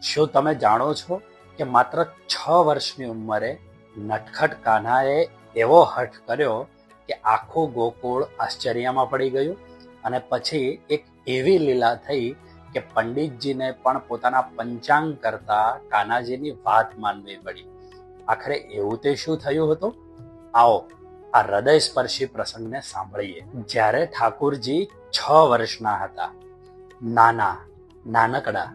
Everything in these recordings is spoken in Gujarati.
શું તમે જાણો છો કે માત્ર 6 વર્ષની ઉંમરે નટખટ કાન્હાએ એવો હઠ કર્યો કે આખું ગોકુળ આશ્ચર્યમાં પડી ગયું અને પછી એક એવી લીલા થઈ કે પંડિતજીને પણ પોતાના પંચાંગ કરતા કાન્હાજીની વાત માનવી પડી. આખરે એવું તે શું થયું હતું? આવો આ હૃદયસ્પર્શી પ્રસંગને સાંભળીએ. જ્યારે ઠાકુરજી 6 વર્ષના હતા, નાનકડા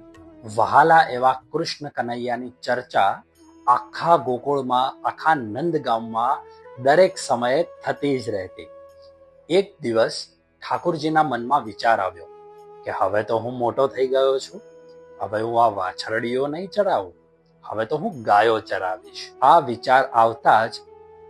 વહાલા એવા કૃષ્ણ કનૈયાની ચર્ચા આખા ગોકુળમાં, આખા નંદગામમાં દરેક સમયે થતી જ રહેતી. એક દિવસ ઠાકુરજીના મનમાં વિચાર આવ્યો કે હવે તો હું મોટો થઈ ગયો છું, હવે હું આ વાછરડીઓ નહીં ચરાવું, હવે તો હું ગાયો ચરાવીશ. આ વિચાર આવતા જ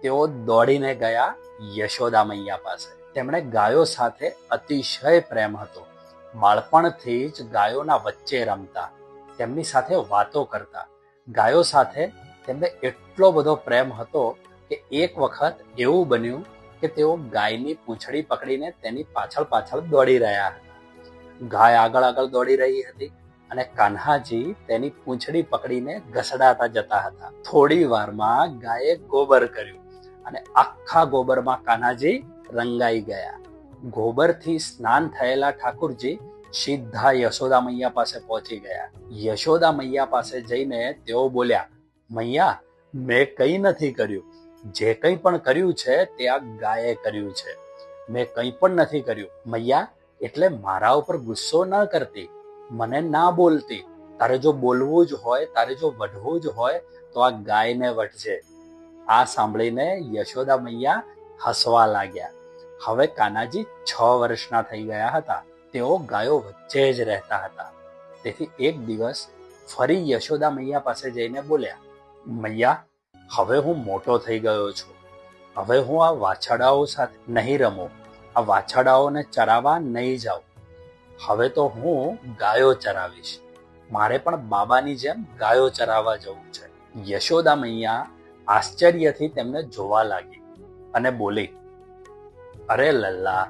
તેઓ દોડીને ગયા યશોદા મૈયા પાસે. તેમણે ગાયો સાથે અતિશય પ્રેમ હતો. બાળપણથી જ ગાયોના વચ્ચે રમતા, તેમની સાથે વાતો કરતા. ગાયો સાથે તેમને એટલો બધો પ્રેમ હતો કે એક વખત એવું બન્યું કે તેઓ ગાયની પૂંછડી પકડીને તેની પાછળ પાછળ દોડી રહ્યા હતા. ગાય આગળ દોડી રહી હતી અને કાન્હાજી તેની પૂંછડી પકડીને ઘસડાતા જતા હતા. થોડી વારમાં ગાયે ગોબર કર્યું અને આખા ગોબરમાં કાન્હાજી રંગાઈ ગયા. ગોબરથી સ્નાન થયેલા ઠાકુરજી સીધા યશોદા મૈયા પાસે પહોંચી ગયા. યશોદા મૈયા પાસે જઈને તેઓ બોલ્યા, મૈયા, મેં કંઈ નથી કર્યું. જે કંઈ પણ કર્યું છે તે આ ગાયે કર્યું છે. મેં કંઈ પણ નથી કર્યું. મૈયા, એટલે મારા ઉપર ગુસ્સો ન કરતી, મને ના બોલતી. તારે જો બોલવું જ હોય, તારે જો વઢવું જ હોય તો આ ગાયને વઢજે. આ સાંભળીને યશોદા મૈયા હસવા લાગ્યા. હવે કાન્હાજી 6 વર્ષના થઈ ગયા હતા. તેઓ ગાયો વચ્ચે જ રહેતા હતા. તેથી એક દિવસ ફરી યશોદા મૈયા પાસે જઈને બોલ્યા, મૈયા, હવે હું મોટો થઈ ગયો છું. હવે હું આ વાછરડાઓ સાથે નહીં રમું, આ વાછરડાઓને ચરાવવા નહીં જાઉં. હવે તો હું ગાયો ચરાવીશ. મારે પણ બાબાની જેમ ગાયો ચરાવવા જવું છે. યશોદા મૈયા આશ્ચર્યથી તેમને જોવા લાગી અને બોલી, અરે લલ્લા,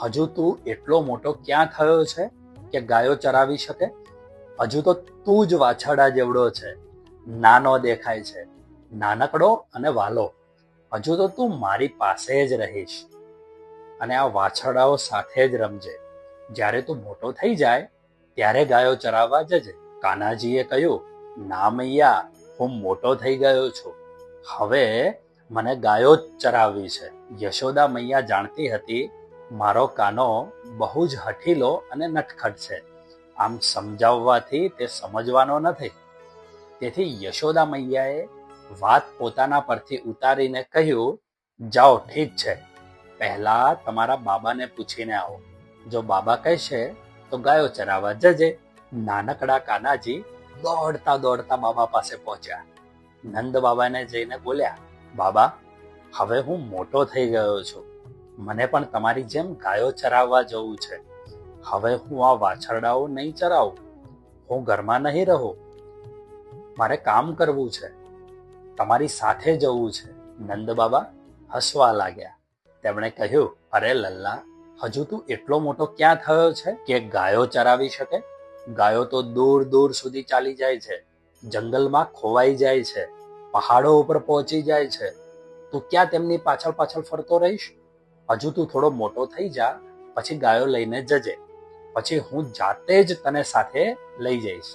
હજુ તું એટલો મોટો ક્યાં થયો છે કે ગાયો ચરાવી શકે? હજુ તો તું જ વાછરડા જેવડો છે, નાનો દેખાય છે, નાનકડો અને વાલો. હજુ તો તું મારી પાસે જ રહીશ અને આ વાછરડાઓ સાથે જ રમજે. જ્યારે તું મોટો થઈ જાય ત્યારે ગાયો ચરાવવા જજે. કાન્હાજીએ કહ્યું, ના મૈયા, હું મોટો થઈ ગયો છું, હવે મને ગાયો જ ચરાવવી છે. યશોદા મૈયા જાણતી હતી મારો કાનો બહુ જ હઠીલો અને નટખટ છે, આમ સમજાવવાથી તે સમજવાનો નથી. તેથી યશોદા મૈયાએ વાત પોતાના પરથી ઉતારીને કહ્યું, જાઓ, ઠીક છે, પહેલા તમારા બાબાને પૂછીને આવો. જો બાબા કહેશે તો ગાયો ચરાવવા જજે. નાનકડા કાન્હાજી દોડતા બાબા પાસે પહોંચ્યા. નંદ બાબાને જઈને બોલ્યા, બાબા, હવે હું મોટો થઈ ગયો છું, મને પણ તમારી જેમ ગાયો ચરાવવા જવું છે. હવે હું આ વાછરડાઓ નહીં ચરાવું, હું ઘરમાં નહીં રહું, મારે કામ કરવું છે, તમારી સાથે જવું છે. નંદ બાબા હસવા લાગ્યા. તેમણે કહ્યું, અરે લલ્લા, હજુ તું એટલો મોટો ક્યાં થયો છે કે ગાયો ચરાવી શકે? ગાયો તો દૂર દૂર સુધી ચાલી જાય છે, જંગલમાં ખોવાઈ જાય છે, પહાડો ઉપર પહોંચી જાય છે. તું ક્યાં તેમની પાછળ પાછળ ફરતો રહીશ? હજુ તું થોડો મોટો થઈ જા, પછી ગાયો લઈને જજે, પછી હું જાતે જ તને સાથે લઈ જઈશ.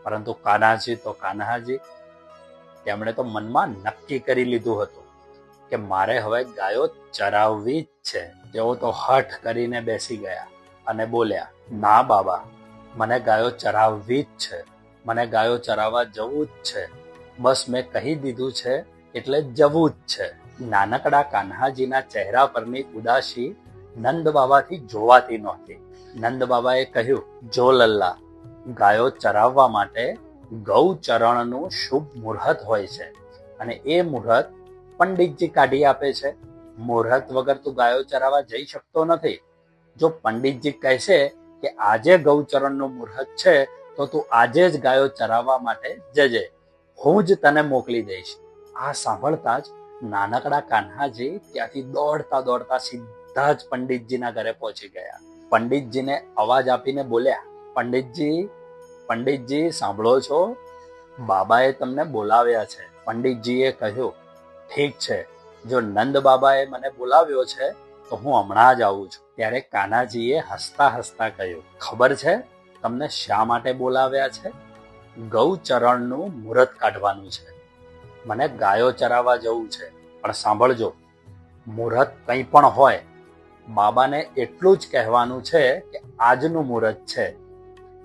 પરંતુ કાન્હાજી તેમણે તો મનમાં નક્કી કરી લીધું હતું કે મારે હવે ગાયો ચરાવવી જ છે. તેઓ તો હઠ કરીને બેસી ગયા અને બોલ્યા, ના બાબા, મને ગાયો ચરાવવી જ છે, મને ગાયો ચરાવવા જવું જ છે. બસ મેં કહી દીધું છે એટલે જવું જ છે. નાનકડા કાન્હાજીના ચહેરા પરની ઉદાસી નંદ બાબાથી જોવાતી નહોતી. નંદ બાબાએ કહ્યું, જો લલ્લા, ગાયો ચરાવવા માટે ગૌચરણનું શુભ મુહૂર્ત હોય છે અને એ મુહૂર્ત પંડિતજી કાઢી આપે છે. મુહૂર્ત વગર તું ગાયો ચરાવવા જઈ શકતો નથી. જો પંડિતજી કહેશે કે આજે ગૌચરણનું મુહૂર્ત છે તો તું આજે જ ગાયો ચરાવવા માટે જજે, હું જ તને મોકલી દઈશ. આ સાંભળતા જ નાનકડા કાન્હાજી ત્યાંથી દોડતા સીધા જ પંડિતજીના ઘરે પહોંચી ગયા. પંડિતજીને અવાજ આપીને બોલ્યા, પંડિતજી, સાંભળો છો? બાબાએ તમને બોલાવ્યા છે. પંડિતજીએ કહ્યું, ઠીક છે, જો નંદ બાબાએ મને બોલાવ્યો છે તો હું હમણાં જ આવું છું. ત્યારે કાનાજીએ હસતા હસતા કહ્યું, ખબર છે તમને શા માટે બોલાવ્યા છે? ગૌચરણનું મુહૂર્ત કાઢવાનું છે. મને ગાયો ચરાવવા જવું છે. પણ સાંભળજો, મુહૂર્ત કંઈ પણ હોય, બાબાને એટલું જ કહેવાનું છે કે આજનું મુહૂર્ત છે.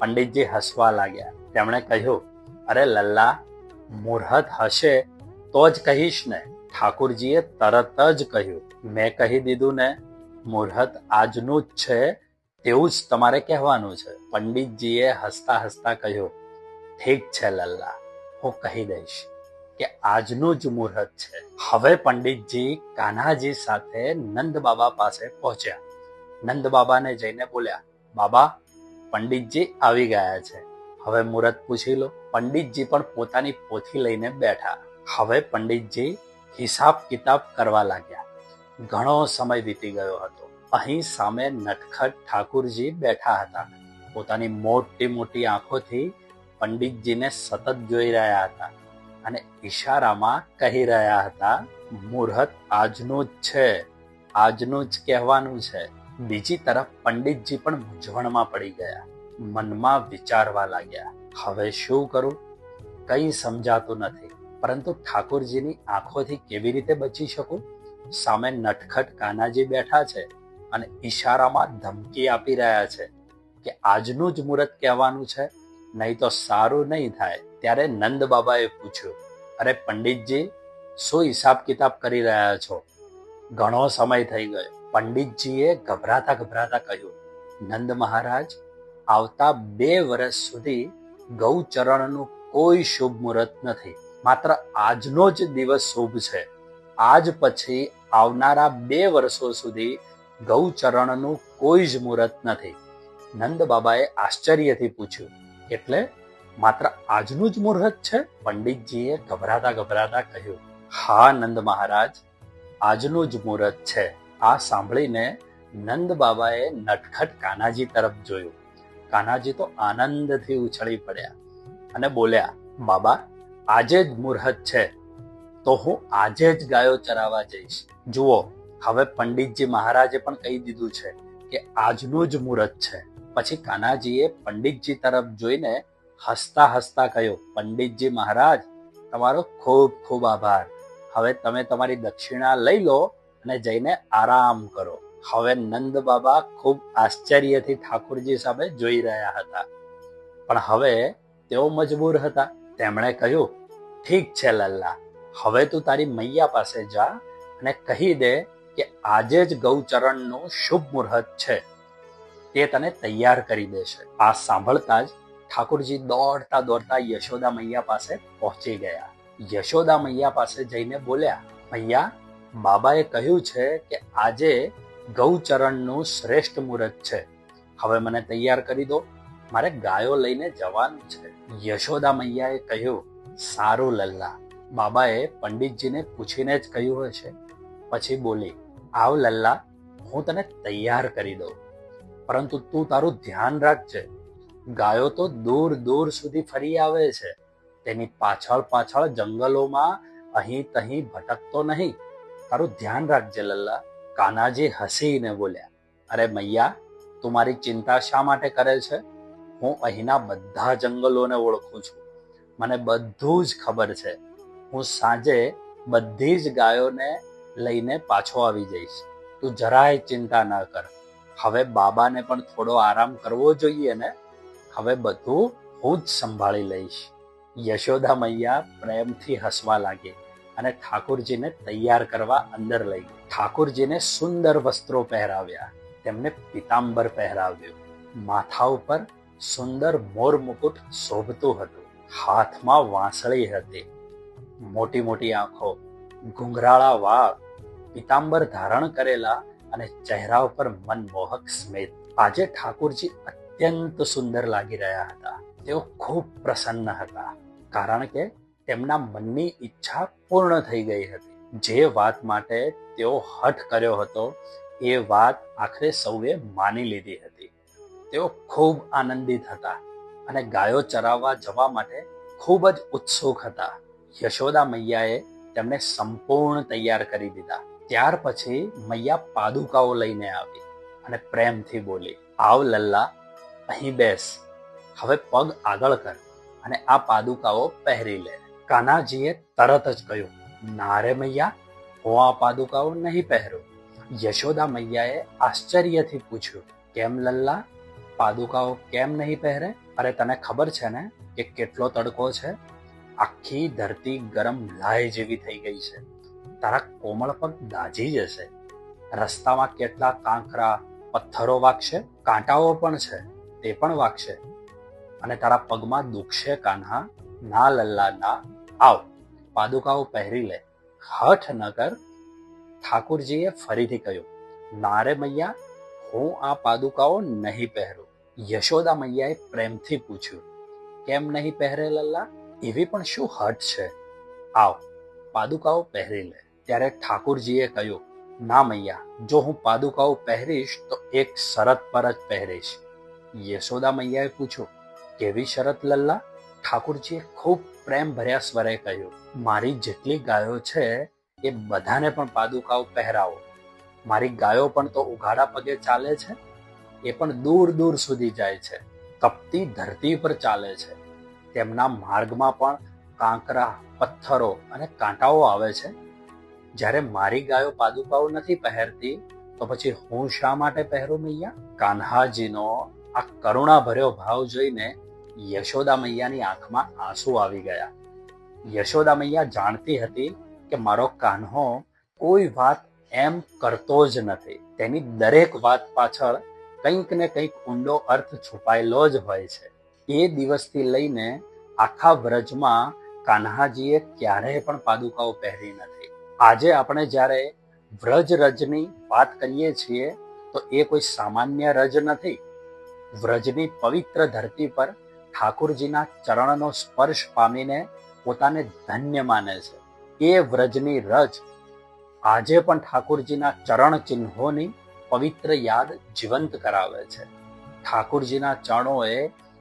પંડિતજી હસવા લાગ્યા. તેમણે કહ્યું, અરે લલ્લા, મુહૂર્ત હશે તો જ કહીશ ને. ઠાકુરજીએ તરત જ કહ્યું, મેં કહી દીધું ને, મુહૂર્ત આજનું જ છે તેવું જ તમારે કહેવાનું છે. પંડિતજીએ હસતા હસતા કહ્યું, ઠીક છે લલ્લા, હું કહી દઈશ કે આજનું જ મુહૂર્ત છે. હવે પંડિતજી કાન્હાજી સાથે નંદ બાબા પાસે પહોંચ્યા. નંદ બાબાને જઈને બોલ્યા, બાબા, પંડિતજી આવી ગયા છે, હવે મુહૂર્ત પૂછી લો. પંડિતજી પણ પોતાની પોથી લઈને બેઠા. હવે પંડિતજી હિસાબ કિતાબ કરવા લાગ્યા. ઘણો સમય વીતી ગયો હતો. અહીં સામે નટખટ ઠાકુરજી બેઠા હતા. પોતાની મોટી મોટી આંખોથી પંડિતજીને સતત જોઈ રહ્યા હતા અને ઈશારામાં કહી રહ્યા હતા, મુહૂર્ત આજનું જ છે, આજનું જ કહેવાનું છે. બીજી તરફ પંડિતજી પણ મૂંઝવણમાં પડી ગયા. મનમાં વિચારવા લાગ્યા, હવે શું કરું? કંઈ સમજાતું નથી. પરંતુ ઠાકોરજીની આંખોથી કેવી રીતે બચી શકું? સામે નટખટ કાનાજી બેઠા છે અને ઈશારામાં ધમકી આપી રહ્યા છે કે આજનું જ મુહૂર્ત કહેવાનું છે, નહીં તો સારું નહીં થાય. ત્યારે નંદ બાબાએ પૂછ્યું, અરે પંડિતજી, શું હિસાબ કિતાબ કરી રહ્યા છો? ઘણો સમય થઈ ગયો. પંડિતજીએ ગભરાતા ગભરાતા કહ્યું, નંદ મહારાજ, આવતા 2 વર્ષ સુધી ગૌચરણનું કોઈ શુભ મુહૂર્ત નથી. માત્ર આજનો જ દિવસ શુભ છે. આજ પછી આવનારા 2 વર્ષો સુધી ગૌચરણનું કોઈ જ મુહૂર્ત નથી. નંદ બાબાએ આશ્ચર્યથી પૂછ્યું, એટલે માત્ર આજનું જ મુહૂર્ત છે? પંડિતજીએ ગભરાતા ગભરાતા કહ્યું, હા નંદ મહારાજ, આજનું જ મુહૂર્ત છે. આ સાંભળીને નંદ બાબાએ નટખટ કાનાજી તરફ જોયું. કાનાજી તો આનંદથી ઉછળી પડ્યા અને બોલ્યા, બાબા, આજે જ મુહૂર્ત છે તો હું આજે જ ગાયો ચરાવવા જઈશ. જુઓ, હવે પંડિતજી મહારાજે પણ કહી દીધું છે કે આજનું જ મુહૂર્ત છે. પછી કાનાજીએ પંડિતજી તરફ જોઈને હસતા હસતા કહ્યું, પંડિતજી મહારાજ, તમારો ખૂબ ખૂબ આભાર. હવે તમે તમારી દક્ષિણા લઈ લો અને જઈને આરામ કરો. હવે નંદ બાબા ખૂબ આશ્ચર્યથી ઠાકોરજી સામે જોઈ રહ્યા હતા. પણ હવે તેઓ મજબૂર હતા. તેમણે કહ્યું, ઠીક છે લલ્લા, હવે તું તારી મૈયા પાસે જા અને કહી દે કે આજે જ ગૌચરણનું શુભ મુહૂર્ત છે, તે તને તૈયાર કરી દેશે. આ સાંભળતા જ ઠાકોરજી દોડતા દોડતા યશોદા મૈયા પાસે પહોંચી ગયા. યશોદા મૈયા પાસે જઈને બોલ્યા, મૈયા, બાબાએ કહ્યું છે કે આજે ગૌચરણનું શ્રેષ્ઠ મુહૂર્ત છે. હવે મને તૈયાર કરી દો, મારે ગાયો લઈને જવાનું છે. યશોદા મૈયાએ કહ્યું, સારું લલ્લા. બાબાએ પંડિતજીને પૂછીને જ કહ્યું હશે. પછી બોલી, આવ લલ્લા, હું તને તૈયાર કરી દઉં, પરંતુ તું તારું ધ્યાન રાખજે. ગાયો તો દૂર દૂર સુધી ફરી આવે છે. તેની પાછળ પાછળ જંગલોમાં અહીં તહીં ભટકતો નહીં. તારું ધ્યાન રાખજે લલ્લા. કાનાજી હસીને બોલ્યા, અરે મૈયા, તું મારી ચિંતા શા માટે કરે છે? હું અહીંના બધા જંગલોને ઓળખું છું. મને બધું જ ખબર છે. હું સાંજે બધી જ ગાયોને લઈને પાછો આવી જઈશ. તું જરાય ચિંતા ન કર. હવે બાબાને પણ થોડો આરામ કરવો જોઈએ ને. હવે બધું હું જ સંભાળી લઈશ. યશોદા મૈયા પ્રેમથી હસવા લાગી અને ઠાકોરજીને તૈયાર કરવા અંદર લઈ ગઈ. ઠાકોરજીને સુંદર વસ્ત્રો પહેરાવ્યા. તેમને પીતાંબર પહેરાવ્યું. માથા ઉપર સુંદર મોર મુકુટ શોભતું હતું. હાથમાં વાંસળી હતી. મોટી મોટી આંખો, ઘૂંઘરાળા વાળ, પીતાંબર ધારણ કરેલા અને ચહેરા ઉપર મનમોહક સ્મિત. આજે ઠાકોરજી અત્યંત સુંદર લાગી રહ્યા હતા. તેઓ ખૂબ પ્રસન્ન હતા, કારણ કે તેમના મનની ઈચ્છા પૂર્ણ થઈ ગઈ હતી. જે વાત માટે તેઓ હઠ કર્યો હતો એ વાત આખરે સૌએ માની લીધી હતી. તેઓ ખૂબ આનંદિત હતા અને ગાયો ચરાવવા જવા માટે ખૂબ જ ઉત્સુક હતા. યશોદા મૈયાએ તેમને સંપૂર્ણ તૈયાર કરી દીધા. ત્યાર પછી મૈયા પાદુકાઓ લઈને આવી અને પ્રેમથી બોલી, આવ લલ્લા, અહીં બેસ, હવે પગ આગળ કર અને આ પાદુકાઓ પહેરી લે. કાન્હાજીએ તરત જ કહ્યું, ના રે મૈયા, હું આ પાદુકાઓ નહીં પહેરું. યશોદા મૈયાએ આશ્ચર્યથી પૂછ્યું, કેમ લલ્લા, પાદુકાઓ કેમ નહીં પહેરે? અરે તને ખબર છે ને કે કેટલો તડકો છે? આખી ધરતી ગરમ લાય જેવી થઈ ગઈ છે. તારા કોમળ પગ દાઝી જશે. રસ્તામાં કેટલા કાંકરા, પથ્થરો વાગશે, કાંટાઓ પણ છે, તે પણ વાગશે અને તારા પગમાં દુખશે કાન્હા. ના લલ્લા ના, આવ, પાદુકાઓ પહેરી લે, હઠ ન કર. ઠાકુરજીએ ફરીથી કહ્યું, ના રે મૈયા, હું આ પાદુકાઓ નહીં પહેરું. યશોદા મૈયાએ પ્રેમથી પૂછ્યું, કેમ નહીં પહેરે લલ્લા? એવી પણ શું હઠ છે? આવ, પાદુકાઓ પહેરી લે. ત્યારે ઠાકુરજીએ કહ્યું, ના મૈયા, જો હું પાદુકાઓ પહેરીશ તો એક શરત પર જ પહેરીશ. યશોદા મૈયાએ પૂછ્યું, કેવી શરત લલ્લા? ઠાકુરજીએ ખૂબ પ્રેમ ભર્યા સ્વરે કહ્યું, મારી જેટલી ગાયો છે એ બધાને પણ પાદુકાઓ પહેરાવો. મારી ગાયો પણ તો ઉઘાડા પગે ચાલે છે, એ પણ દૂર દૂર સુધી જાય છે, તપતી ધરતી પર ચાલે છે. તેમના માર્ગમાં પણ કાંકરા, પથ્થરો અને કાંટાઓ આવે છે. જ્યારે મારી ગાયો પાદુકાઓ નથી પહેરતી તો પછી હું શા માટે પહેરું મૈયા? કાન્હાજીનો આ કરુણા ભર્યો ભાવ જોઈને યશોદા મૈયાની આંખમાં આંસુ આવી ગયા. યશોદા મૈયા જાણતી હતી કે મારો કાન્હો કોઈ વાત એમ કરતો જ નથી. તેની દરેક વાત પાછળ કંઈક ને કંઈક ઊંડો અર્થ છુપાયેલો જ હોય છે. એ દિવસથી લઈને આખા વ્રજમાં કાન્હાજીએ ક્યારેય પણ પાદુકાઓ પહેરી નથી. આજે આપણે જ્યારે વ્રજ રજની વાત કરીએ છીએ તો એ કોઈ સામાન્ય રજ નથી. વ્રજની પવિત્ર ધરતી પર ઠાકુરજીના ચરણનો સ્પર્શ પામીને પોતાને ધન્ય માને છે. એ વ્રજની રજ આજે પણ ઠાકુરજીના ચરણ ચિહ્નોની પવિત્ર યાદ જીવંત કરાવે છે. ઠાકુરજીના ચરણોએ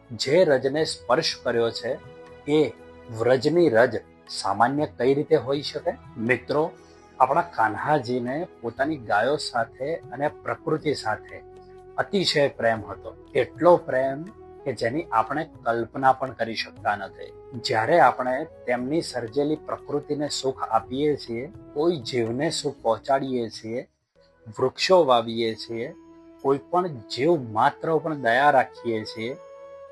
જે રજને સ્પર્શ કર્યો છે એ વ્રજની રજ સામાન્ય કઈ રીતે હોઈ શકે? મિત્રો, આપણા કાન્હાજીને પોતાની ગાયો સાથે અને પ્રકૃતિ સાથે અતિશય પ્રેમ હતો. એટલો પ્રેમ કે જેની આપણે કલ્પના પણ કરી શકતા નથી. જ્યારે આપણે તેમની સર્જેલી પ્રકૃતિને સુખ આપીએ છીએ, કોઈ જીવને સુખ પહોંચાડીએ છીએ, વૃક્ષો વાવીએ છીએ, કોઈ પણ જીવ માત્ર પણ દયા રાખીએ છીએ,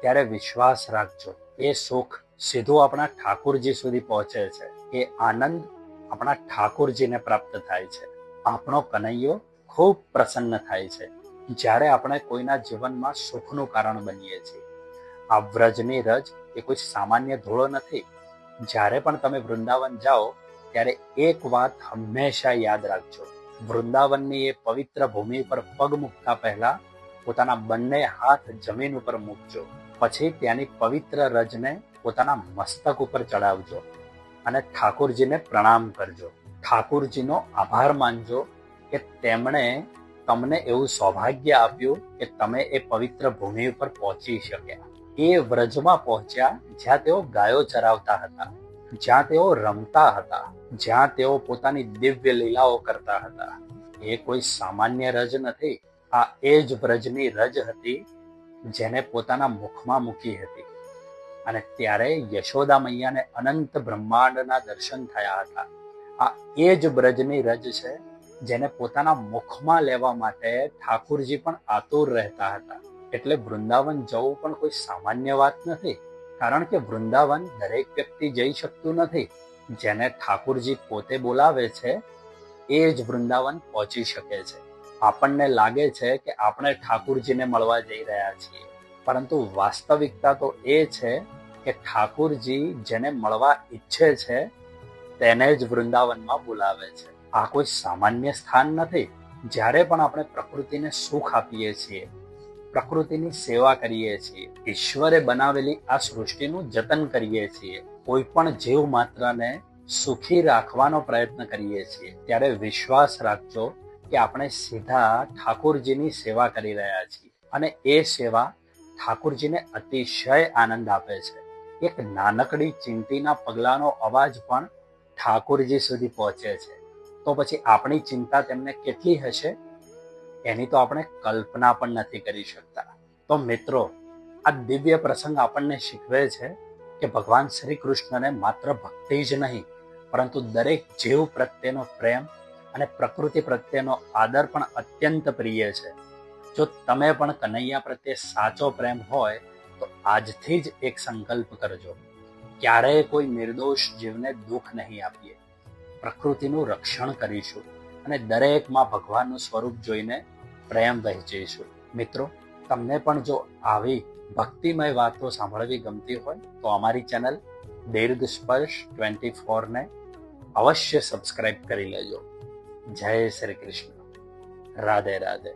ત્યારે વિશ્વાસ રાખજો, એ સુખ સીધું આપણા ઠાકુરજી સુધી પહોંચે છે. એ આનંદ આપણા ઠાકુરજીને પ્રાપ્ત થાય છે. આપણો કનૈયો ખૂબ પ્રસન્ન થાય છે જ્યારે આપણે કોઈના જીવનમાં સુખનું કારણ બનીએ છીએ. આ વ્રજની રજ એ કોઈ સામાન્ય ધૂળો નથી. જ્યારે પણ તમે વૃંદાવન જાઓ ત્યારે એક વાત હંમેશા યાદ રાખજો. વૃંદાવનની એ પવિત્ર ભૂમિ પર પગ મૂકતા પહેલા પોતાના બંને હાથ જમીન ઉપર મૂકજો. પછી ત્યાંની પવિત્ર રજને પોતાના મસ્તક ઉપર ચડાવજો અને ઠાકુરજીને પ્રણામ કરજો. ઠાકુરજીનો આભાર માનજો કે તેમણે તમને એવું સૌભાગ્ય આપ્યું કે તમે એ પવિત્ર ભૂમિ ઉપર પહોંચી શક્યા. એ વ્રજમાં પહોંચ્યા જ્યાં તેઓ ગાયો ચરાવતા હતા, જ્યાં તેઓ રમતા હતા, જ્યાં તેઓ પોતાની દિવ્ય લીલાઓ કરતા હતા. એ કોઈ સામાન્ય રજ નથી. આ એ જ વ્રજની રજ હતી જેને પોતાના મુખમાં મૂકી હતી. અને ત્યારે યશોદા મૈયાને અનંત બ્રહ્માંડના દર્શન થયા હતા. આ એ જ બ્રજની રજ છે જેને પોતાના મુખમાં લેવા માટે ઠાકુરજી પણ આતુર રહેતા હતા. એટલે વૃંદાવન જવું પણ કોઈ સામાન્ય વાત નથી. કારણ કે વૃંદાવન દરેક વ્યક્તિ જઈ શકતું નથી. જેને ઠાકુરજી પોતે બોલાવે છે એ જ વૃંદાવન પહોંચી શકે છે. આપણને લાગે છે કે આપણે ઠાકુરજીને મળવા જઈ રહ્યા છીએ, પરંતુ વાસ્તવિકતા તો એ છે કે ઠાકુરજી જેને મળવા ઈચ્છે છે તેને જ વૃંદાવનમાં બોલાવે છે. આ કોઈ સામાન્ય સ્થાન નથી. જ્યારે પણ આપણે પ્રકૃતિને સુખ આપીએ છીએ, પ્રકૃતિની સેવા કરીએ છીએ, ઈશ્વરે બનાવેલી આ સૃષ્ટિનું જતન કરીએ છીએ, કોઈ પણ જીવ માત્રને સુખી રાખવાનો પ્રયત્ન કરીએ છીએ, ત્યારે વિશ્વાસ રાખજો કે આપણે સીધા ઠાકુરજીની સેવા કરી રહ્યા છીએ. અને એ સેવા ઠાકુરજીને અતિશય આનંદ આપે છે. એક નાનકડી ચીંટીના પગલાનો અવાજ પણ ઠાકોરજી સુધી પહોંચે છે. તો પછી આપણી ચિંતા તેમને કેટલી હશે એની તો આપણે કલ્પના પણ નથી કરી શકતા. તો મિત્રો, આ દિવ્ય પ્રસંગ આપણને શીખવે છે કે ભગવાન શ્રી કૃષ્ણને માત્ર ભક્તિ જ નહીં, પરંતુ દરેક જીવ પ્રત્યેનો પ્રેમ અને પ્રકૃતિ પ્રત્યેનો આદર પણ અત્યંત પ્રિય છે. જો તમે પણ કનૈયા પ્રત્યે સાચો પ્રેમ હોય તો આજથી જ એક સંકલ્પ કરજો, ક્યારેય કોઈ નિર્દોષ જીવને દુઃખ નહીં આપીએ, પ્રકૃતિનું રક્ષણ કરીશું અને દરેકમાં ભગવાનનું સ્વરૂપ જોઈને પ્રેમ વહેંચીશું. મિત્રો, તમને પણ જો આવી ભક્તિમય વાતો સાંભળવી ગમતી હોય તો અમારી ચેનલ દીર્ઘ સ્પર્શ 24 ને અવશ્ય સબસ્ક્રાઇબ કરી લેજો. જય શ્રી કૃષ્ણ. રાધે રાધે.